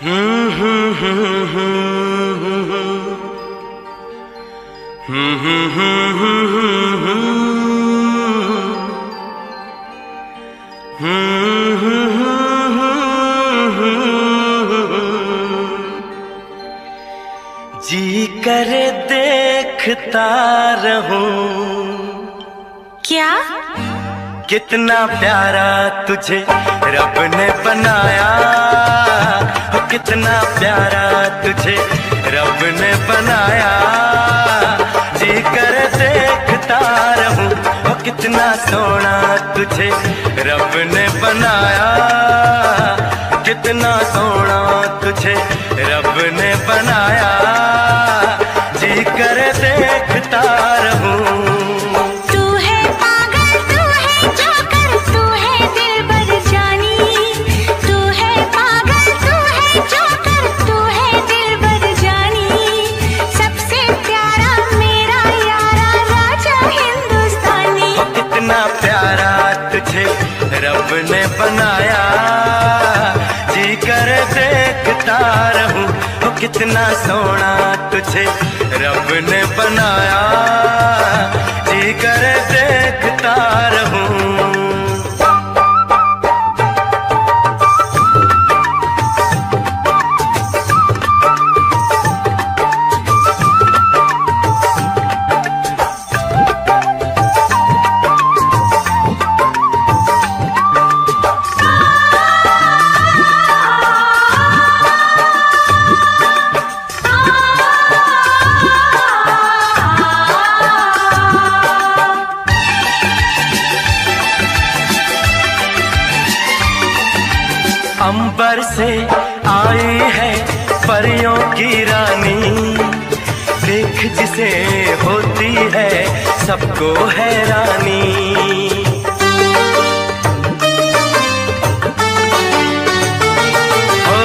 जी करे देखता रहूं। क्या? कितना प्यारा तुझे रब ने बनाया, कितना प्यारा तुझे रब ने बनाया। जी कर देखता रहूं, कितना सोना तुझे रब ने बनाया, कितना सोना तुझे रब ने बनाया। जी कर देखता रहूं। रब ने बनाया, जी कर देखता रहूं। कितना सोना तुझे रब ने बनाया, जी कर देखता रहूं। अंबर से आई है परियों की रानी, देख जिसे होती है सबको हैरानी। ओ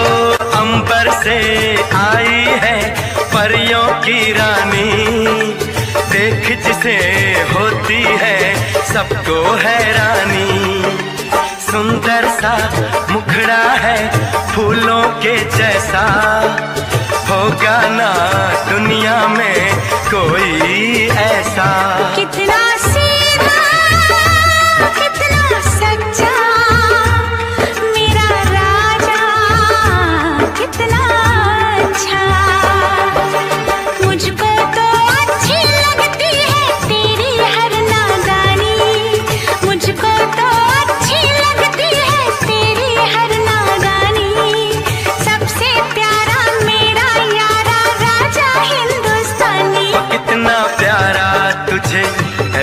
अंबर से आई है परियों की रानी, देख जिसे होती है सबको हैरानी। सुंदर सा मुखड़ा है फूलों के जैसा, होगा ना दुनिया में कोई ऐसा। कितना सीधा, कितना सच्चा मेरा राजा, कितना अच्छा। मुझको तो अच्छी लगती है तेरी हर नादानी, मुझको तो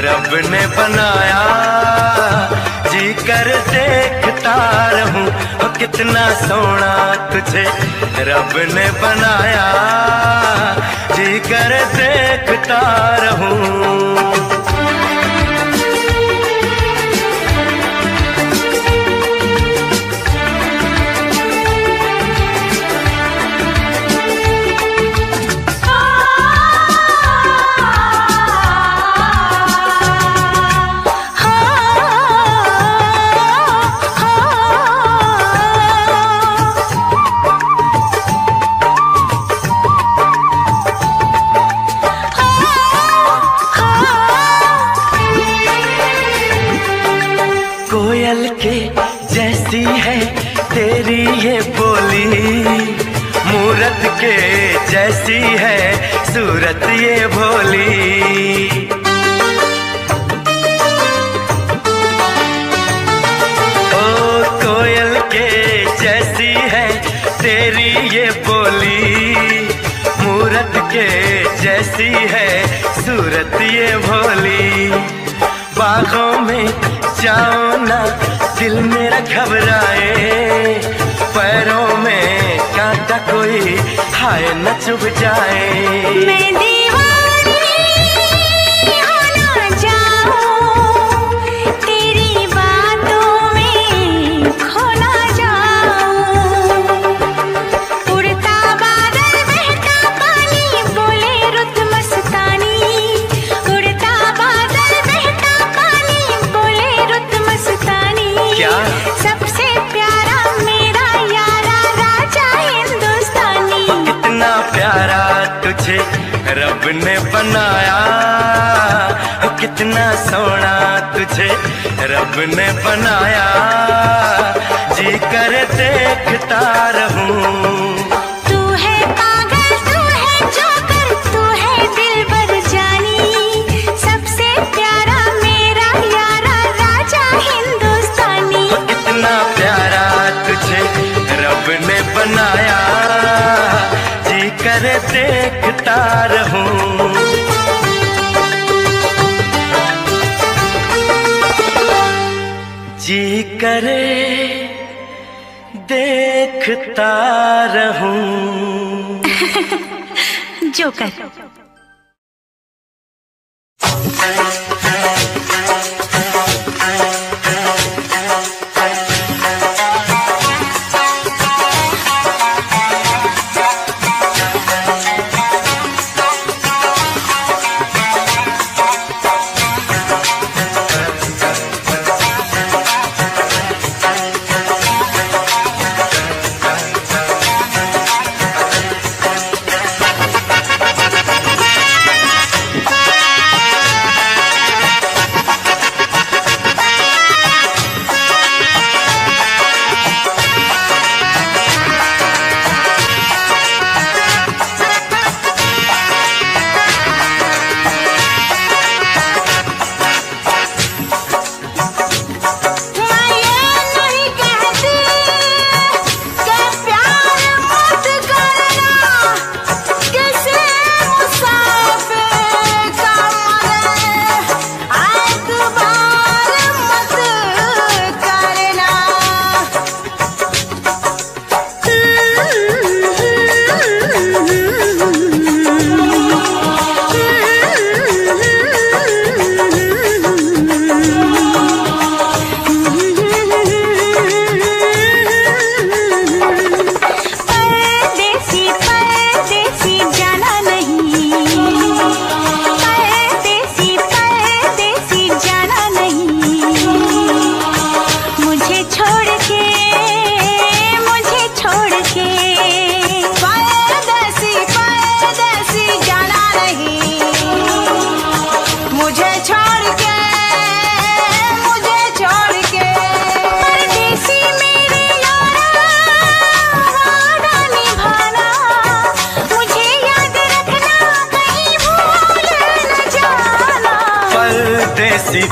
रब ने बनाया, जी कर देखता रहूं। कितना सोना तुझे रब ने बनाया, जी कर देखता रहूं। कोयल के जैसी है तेरी ये बोली, मूरत के जैसी है सूरत ये भोली। ओ कोयल के जैसी है तेरी ये बोली, मूरत के जैसी है सूरत ये भोली। बागों में जाओ ना दिल मेरा घबराए, पैरों में कांटा कोई हाय न चुभ जाए। मैं दीवानी हो ना जाऊं, तेरी बातों में खो ना जाऊं। उड़ता बादल बहता पानी बोले रुत मस्तानी, उड़ता बादल बहता पानी बोले रुत मस्तानी। क्या? सबसे प्यारा मेरा यारा राजा हिंदुस्तानी। तुझे रब ने बनाया, कितना सोना तुझे रब ने बनाया, जी कर देखता रहूं। तू है पागल, तू है जोकर, तू है दिलबर जानी, सबसे प्यारा मेरा यारा राजा हिंदुस्तानी। कितना प्यारा तुझे रब ने बनाया, जी कर देखता रहूं। जी करे देखता रहूं। जोकर।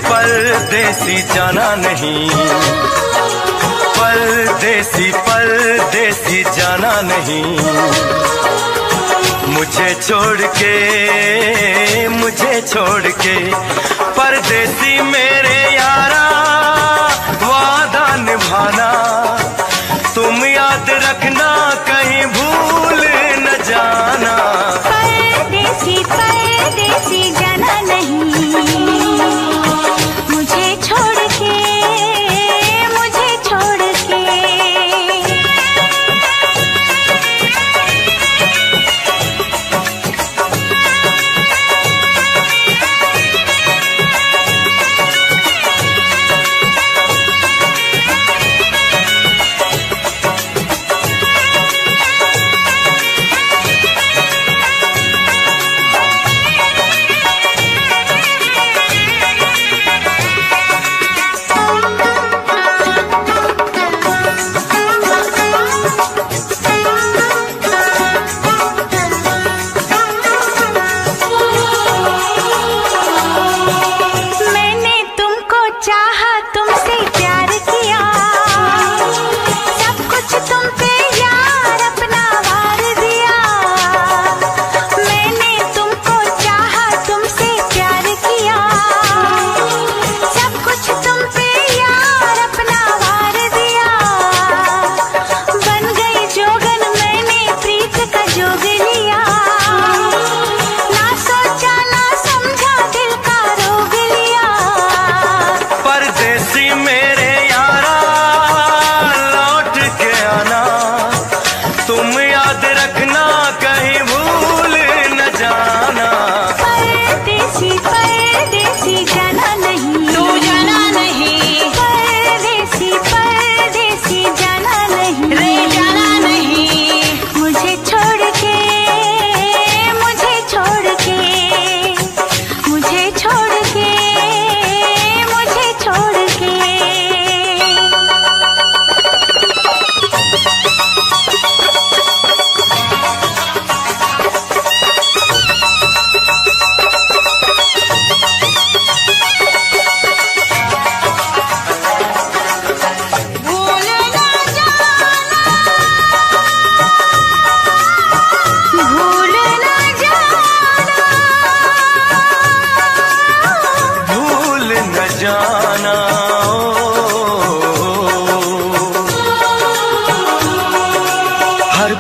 परदेसी जाना नहीं, परदेसी परदेसी जाना नहीं, मुझे छोड़ के परदेसी मेरे यारा, वादा निभाना तुम याद रखना, कहीं भूल न जाना। परदेसी परदेसी जाना नहीं, मुझे छोड़ के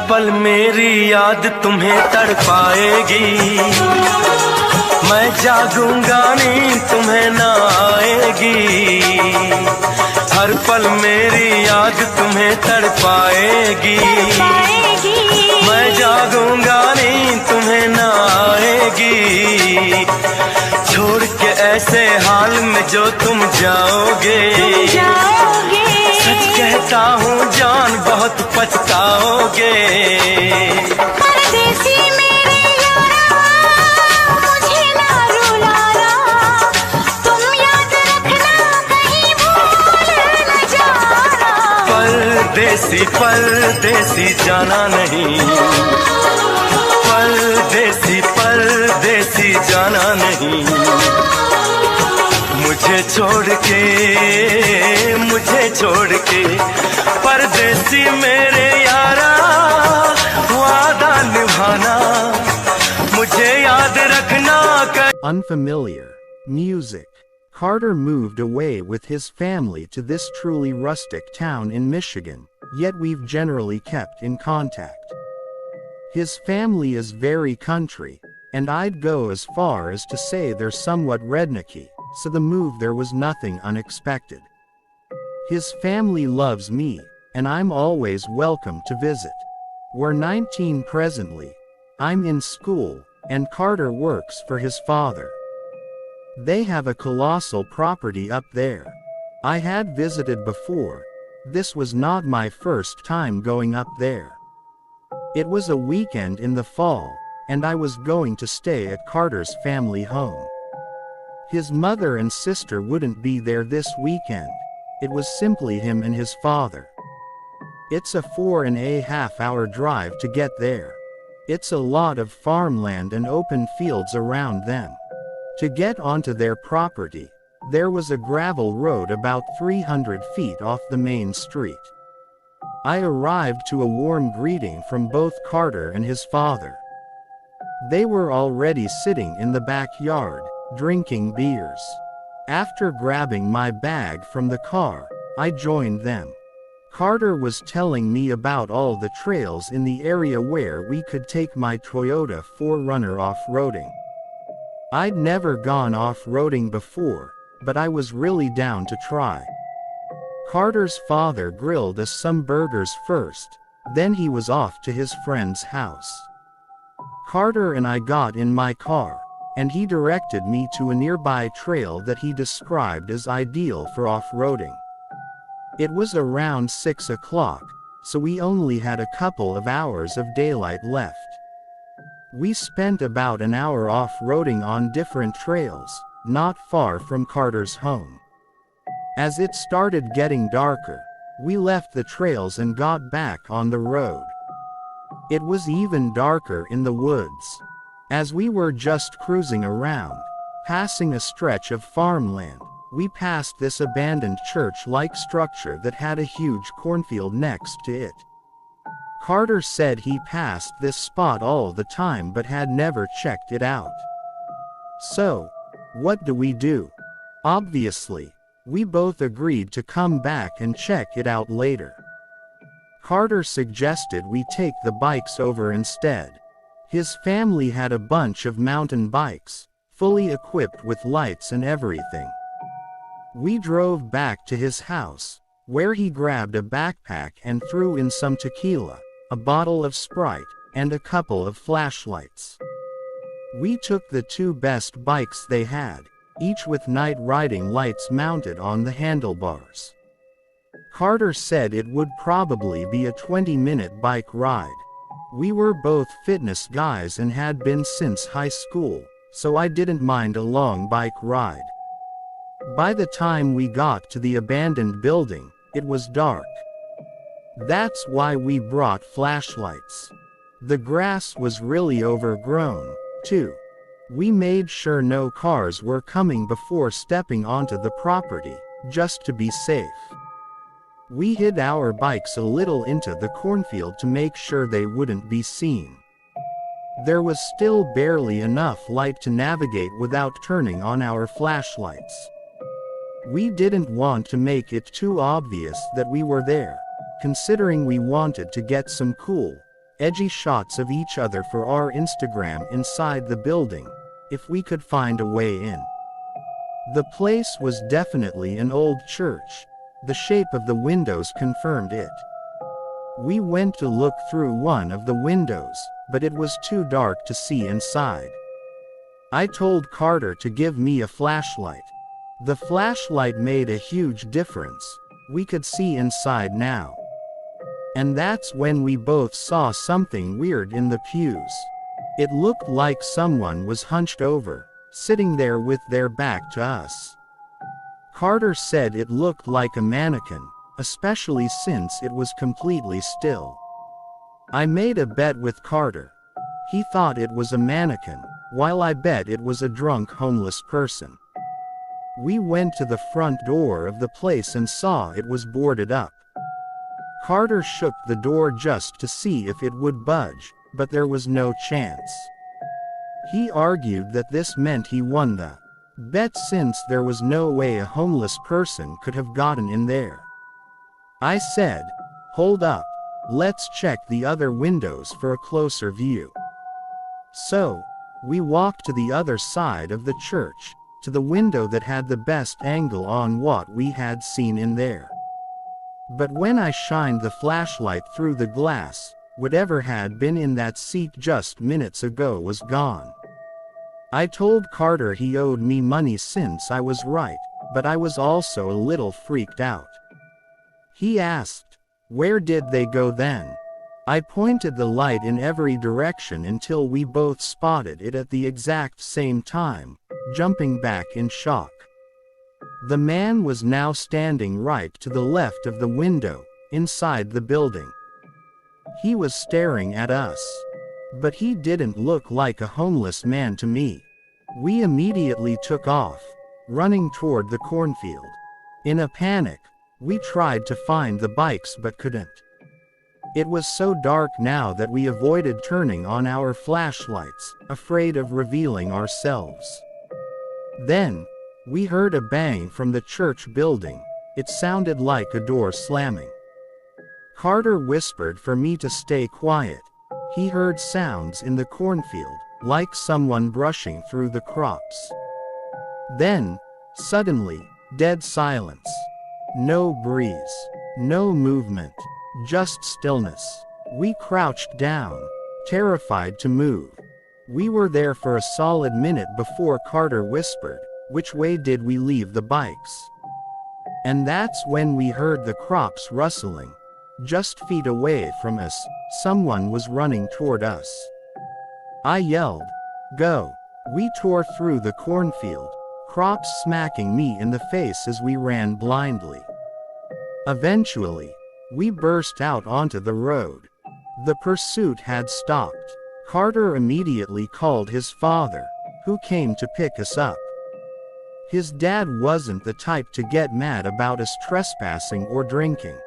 पल मेरी याद तुम्हें तड़पाएगी, मैं जागूंगा नींद तुम्हें ना आएगी। हर पल मेरी याद तुम्हें तड़पाएगी, मैं जागूंगा नींद तुम्हें ना आएगी। छोड़ के ऐसे हाल में जो तुम जाओगे, सच कहता हूँ जान बहुत पछताओगे। परदेसी मेरे यारा, मुझे ना रुलाना, तुम याद रखना कहीं भूल न जाना। परदेसी परदेसी जाना नहीं, परदेसी परदेसी जाना नहीं। मुझे छोड़ के परदेसी मेरे यारा, वादा निभाना मुझे याद रखना। Unfamiliar music. Carter moved away with his family to this truly rustic town in Michigan, yet we've generally kept in contact. His family is very country, and I'd go as far as to say they're somewhat rednecky, so the move there was nothing unexpected. His family loves me, and I'm always welcome to visit. We're 19 presently. I'm in school, and Carter works for his father. They have a colossal property up there. I had visited before. This was not my first time going up there. It was a weekend in the fall, and I was going to stay at Carter's family home. His mother and sister wouldn't be there this weekend. It was simply him and his father. It's a 4.5-hour drive to get there. It's a lot of farmland and open fields around them. To get onto their property, there was a gravel road about 300 feet off the main street. I arrived to a warm greeting from both Carter and his father. They were already sitting in the backyard, drinking beers. After grabbing my bag from the car, I joined them. Carter was telling me about all the trails in the area where we could take my Toyota 4Runner off-roading. I'd never gone off-roading before, but I was really down to try. Carter's father grilled us some burgers first, then he was off to his friend's house. Carter and I got in my car, and he directed me to a nearby trail that he described as ideal for off-roading. It was around 6 o'clock, so we only had a couple of hours of daylight left. We spent about an hour off-roading on different trails, not far from Carter's home. As it started getting darker, we left the trails and got back on the road. It was even darker in the woods. As we were just cruising around, passing a stretch of farmland, we passed this abandoned church-like structure that had a huge cornfield next to it. Carter said he passed this spot all the time but had never checked it out. So, what do? Obviously, we both agreed to come back and check it out later. Carter suggested we take the bikes over instead. His family had a bunch of mountain bikes, fully equipped with lights and everything. We drove back to his house, where he grabbed a backpack and threw in some tequila, a bottle of Sprite, and a couple of flashlights. We took the two best bikes they had, each with night riding lights mounted on the handlebars. Carter said it would probably be a 20-minute bike ride. We were both fitness guys and had been since high school, so I didn't mind a long bike ride. By the time we got to the abandoned building, it was dark. That's why we brought flashlights. The grass was really overgrown, too. We made sure no cars were coming before stepping onto the property, just to be safe. We hid our bikes a little into the cornfield to make sure they wouldn't be seen. There was still barely enough light to navigate without turning on our flashlights. We didn't want to make it too obvious that we were there, considering we wanted to get some cool, edgy shots of each other for our Instagram inside the building, if we could find a way in. The place was definitely an old church. The shape of the windows confirmed it. We went to look through one of the windows, but it was too dark to see inside. I told Carter to give me a flashlight. The flashlight made a huge difference. We could see inside now. And that's when we both saw something weird in the pews. It looked like someone was hunched over, sitting there with their back to us. Carter said it looked like a mannequin, especially since it was completely still. I made a bet with Carter. He thought it was a mannequin, while I bet it was a drunk homeless person. We went to the front door of the place and saw it was boarded up. Carter shook the door just to see if it would budge, but there was no chance. He argued that this meant he won the bet since there was no way a homeless person could have gotten in there. I said, "Hold up, let's check the other windows for a closer view." So, we walked to the other side of the church, to the window that had the best angle on what we had seen in there. But when I shined the flashlight through the glass, whatever had been in that seat just minutes ago was gone. I told Carter he owed me money since I was right, but I was also a little freaked out. He asked, "Where did they go then?" I pointed the light in every direction until we both spotted it at the exact same time, jumping back in shock. The man was now standing right to the left of the window, inside the building. He was staring at us. But he didn't look like a homeless man to me. We immediately took off, running toward the cornfield. In a panic, we tried to find the bikes but couldn't. It was so dark now that we avoided turning on our flashlights, afraid of revealing ourselves. Then, we heard a bang from the church building. It sounded like a door slamming. Carter whispered for me to stay quiet. He heard sounds in the cornfield, like someone brushing through the crops. Then, suddenly, dead silence. No breeze, no movement, just stillness. We crouched down, terrified to move. We were there for a solid minute before Carter whispered, "Which way did we leave the bikes?" And that's when we heard the crops rustling. Just feet away from us, someone was running toward us. I yelled, "Go!" We tore through the cornfield, crops smacking me in the face as we ran blindly. Eventually, we burst out onto the road. The pursuit had stopped. Carter immediately called his father, who came to pick us up. His dad wasn't the type to get mad about us trespassing or drinking.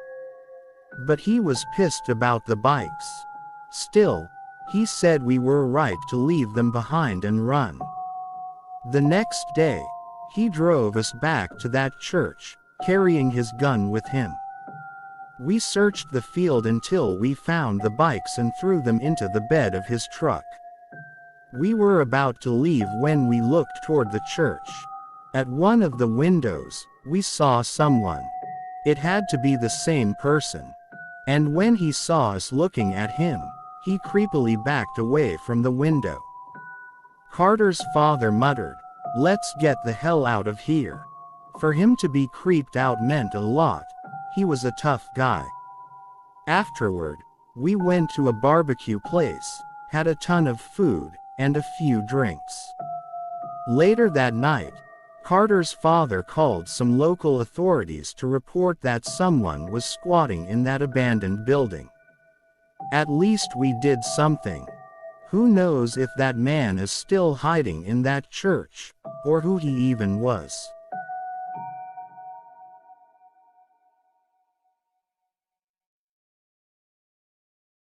But he was pissed about the bikes. Still, he said we were right to leave them behind and run. The next day, he drove us back to that church, carrying his gun with him. We searched the field until we found the bikes and threw them into the bed of his truck. We were about to leave when we looked toward the church. At one of the windows, we saw someone. It had to be the same person. And when he saw us looking at him, he creepily backed away from the window. Carter's father muttered, "Let's get the hell out of here." For him to be creeped out meant a lot. He was a tough guy. Afterward, we went to a barbecue place, had a ton of food, and a few drinks. Later that night, Carter's father called some local authorities to report that someone was squatting in that abandoned building. At least we did something. Who knows if that man is still hiding in that church, or who he even was.